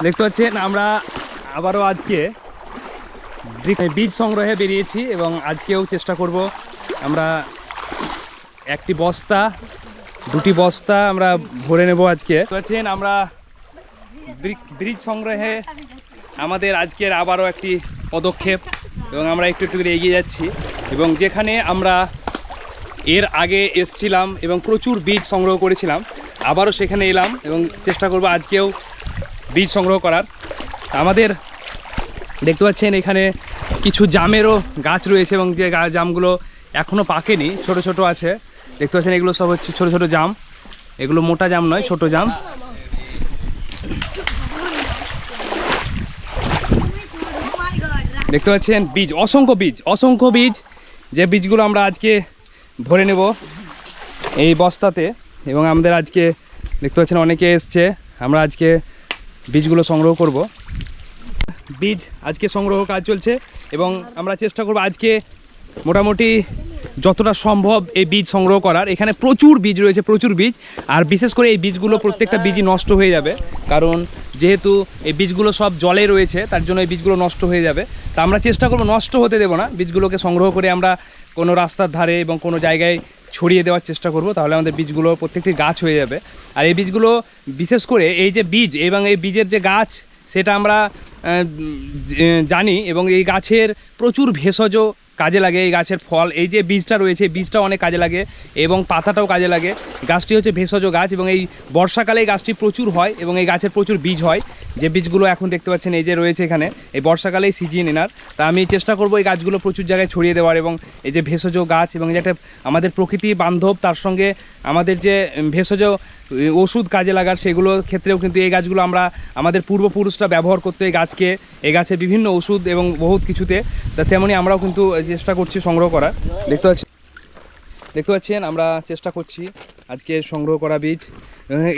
দেখতে পাচ্ছেন আমরা আবারও আজকে বীজ সংগ্রহে বেরিয়েছি এবং আজকেও চেষ্টা করব আমরা একটি বস্তা দুটি বস্তা আমরা ভরে নেব আজকে। পাচ্ছেন আমরা বীজ সংগ্রহে আমাদের আজকের আবারও একটি পদক্ষেপ এবং আমরা একটু একটু করে এগিয়ে যাচ্ছি এবং যেখানে আমরা এর আগে এসছিলাম এবং প্রচুর বীজ সংগ্রহ করেছিলাম আবারও সেখানে এলাম এবং চেষ্টা করব আজকেও বীজ সংগ্রহ করার। আমাদের দেখতে পাচ্ছেন এখানে কিছু জামেরও গাছ রয়েছে এবং যে জামগুলো এখনও পাকেনি, ছোট ছোট আছে। দেখতে পাচ্ছেন এগুলো সব হচ্ছে ছোট ছোট জাম, এগুলো মোটা জাম নয়, ছোট জাম। দেখতে পাচ্ছেন বীজ, অসংখ্য বীজ, যে বীজগুলো আমরা আজকে ভরে নেব এই বস্তাতে এবং আমাদের আজকে দেখতে পাচ্ছেন অনেকে এসছে, আমরা আজকে বীজগুলো সংগ্রহ করব। বীজ আজকে সংগ্রহ কাজ চলছে এবং আমরা চেষ্টা করব আজকে মোটামুটি যতটা সম্ভব এই বীজ সংগ্রহ করার। এখানে প্রচুর বীজ রয়েছে, প্রচুর বীজ, আর বিশেষ করে এই বীজগুলো প্রত্যেকটা বীজই নষ্ট হয়ে যাবে, কারণ যেহেতু এই বীজগুলো সব জলে রয়েছে তার জন্য এই বীজগুলো নষ্ট হয়ে যাবে। তা আমরা চেষ্টা করব নষ্ট হতে দেব না, বীজগুলোকে সংগ্রহ করে আমরা কোনো রাস্তার ধারে এবং কোনো জায়গায় ছড়িয়ে দেওয়ার চেষ্টা করব, তাহলে আমাদের বীজগুলো প্রত্যেকটি গাছ হয়ে যাবে। আর এই বীজগুলো বিশেষ করে এই যে বীজ এবং এই বীজের যে গাছ সেটা আমরা জানি এবং এই গাছের প্রচুর ভেষজ কাজে লাগে, এই গাছের ফল, এই যে বীজটা রয়েছে বীজটা অনেক কাজে লাগে এবং পাতাটাও কাজে লাগে। গাছটি হচ্ছে ভেষজ গাছ এবং এই বর্ষাকালে এই গাছটি প্রচুর হয় এবং এই গাছের প্রচুর বীজ হয়, যে বীজগুলো এখন দেখতে পাচ্ছেন এই যে রয়েছে এখানে, এই বর্ষাকালেই সিজন এনার। তা আমি চেষ্টা করব এই গাছগুলো প্রচুর জায়গায় ছড়িয়ে দেওয়ার এবং এই যে ভেষজ গাছ এবং যেটা আমাদের প্রকৃতি বান্ধব তার সঙ্গে আমাদের যে ভেষজ ওষুধ কাজে লাগার সেগুলোর ক্ষেত্রেও কিন্তু এই গাছগুলো আমরা আমাদের পূর্বপুরুষরা ব্যবহার করতে এই গাছকে, এই গাছের বিভিন্ন ওষুধ এবং বহুত কিছুতে, তা তেমনি আমরাও কিন্তু চেষ্টা করছি সংগ্রহ করার। দেখতে পাচ্ছেন আমরা চেষ্টা করছি আজকে সংগ্রহ করা বীজ।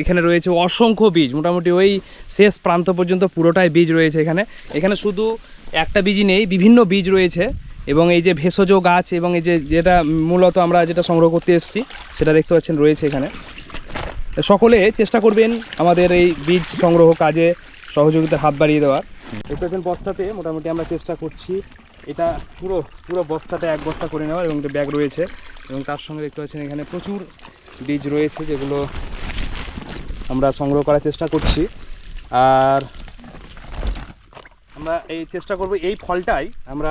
এখানে রয়েছে অসংখ্য বীজ, মোটামুটি ওই শেষ প্রান্ত পর্যন্ত পুরোটাই বীজ রয়েছে এখানে। এখানে শুধু একটা বীজই নেই, বিভিন্ন বীজ রয়েছে এবং এই যে ভেষজ গাছ এবং এই যেটা মূলত আমরা যেটা সংগ্রহ করতে এসেছি সেটা দেখতে পাচ্ছেন রয়েছে এখানে। সকলে চেষ্টা করবেন আমাদের এই বীজ সংগ্রহ কাজে সহযোগিতার হাত বাড়িয়ে দেওয়ার। দেখতে পাচ্ছেন বস্তাতে মোটামুটি আমরা চেষ্টা করছি এটা পুরো বস্তাটা এক বস্তা করে নেওয়ার এবং ব্যাগ রয়েছে এবং তার সঙ্গে দেখতে পাচ্ছেন এখানে প্রচুর বীজ রয়েছে যেগুলো আমরা সংগ্রহ করার চেষ্টা করছি। আর আমরা এই চেষ্টা করব এই ফলটাই আমরা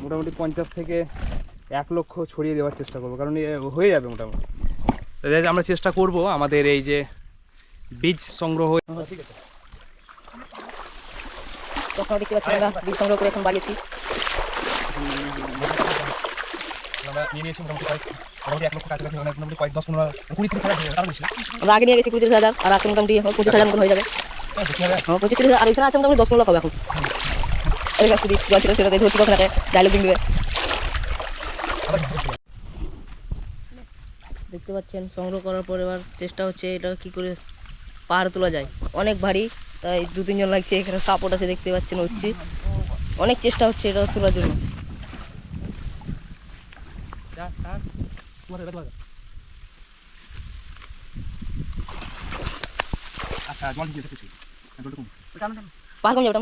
মোটামুটি 50 থেকে 1 লক্ষ ছড়িয়ে দেওয়ার চেষ্টা করব, কারণ হয়ে যাবে মোটামুটি। আমরা চেষ্টা করব আমাদের এই যে বীজ সংগ্রহ। ঠিক আছে, আপনারা দেখতে পাচ্ছেন আমরা বীজ সংগ্রহ করে এখন বাড়িয়েছি। আমরা নিয়ে নিয়েছি মোটামুটি 1 লক্ষ কাছাকাছি, মোটামুটি 10-15-20-30 হাজার বেশি। আমরা আগে নিয়ে গেছি 25,000 আর আজকে মোটামুটি 25,000 মতো হয়ে যাবে। 25,000 আর এখানে আছে মোটামুটি 10-15 লাখ হবে এখন। এই গাছ যদি জল ছিল সেটা দিয়ে ধরছি কখন ডায়লগ দিন দেবে। দেখতে পাচ্ছেন সংগ্রহ করার পর এবার চেষ্টা হচ্ছে এটা কি করে পাহাড় তোলা যায়, অনেক ভারী, তাই 2-3 জন লাগছে। এখানে সাপোর্ট আছে দেখতে পাচ্ছেন, হচ্ছে অনেক চেষ্টা হচ্ছে এটা তোলার জন্য। পাহাড় কমে যাবে